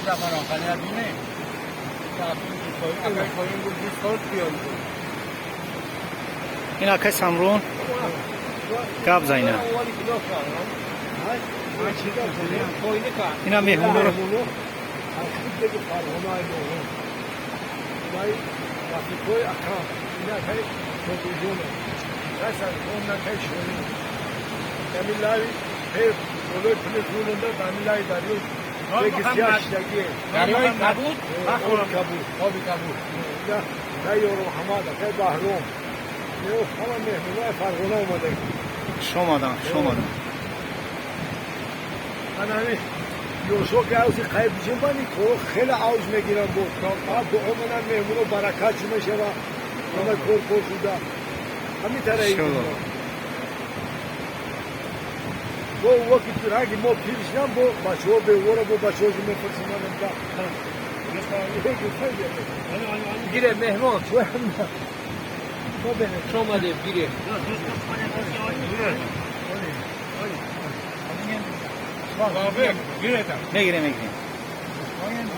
زمان آخری نبینه اگر کنیم بود 20 سال بیان بود این اکه سمرون گاب زاینا اینا مهمون رو Koy akam, ina kay televizyonu. Mesela ondan kay şöyle. Kamilay hep olur televizyonunda kamilay darıyor. Peki siyasetçi. دریای کبود Kabul, abi kabul. Ya kay yorum hamada, kay bahrom. Yok ama mehmuna farkına olmadı. şomadan. Hani یوسف که اوزی خیلی جنبانی تو خیلی آوز میگیرن بود تا به عمرن مهمونو برکت میشه و همه کور شده همین طرح با وقتی تو رنگی ما پیشنم با بچه ها به ورا با بچه ها جمعه فرسیمان امدا گیره مهمان تو هم ما بینه شما ده گیره بابا گیره تا میگیره آینده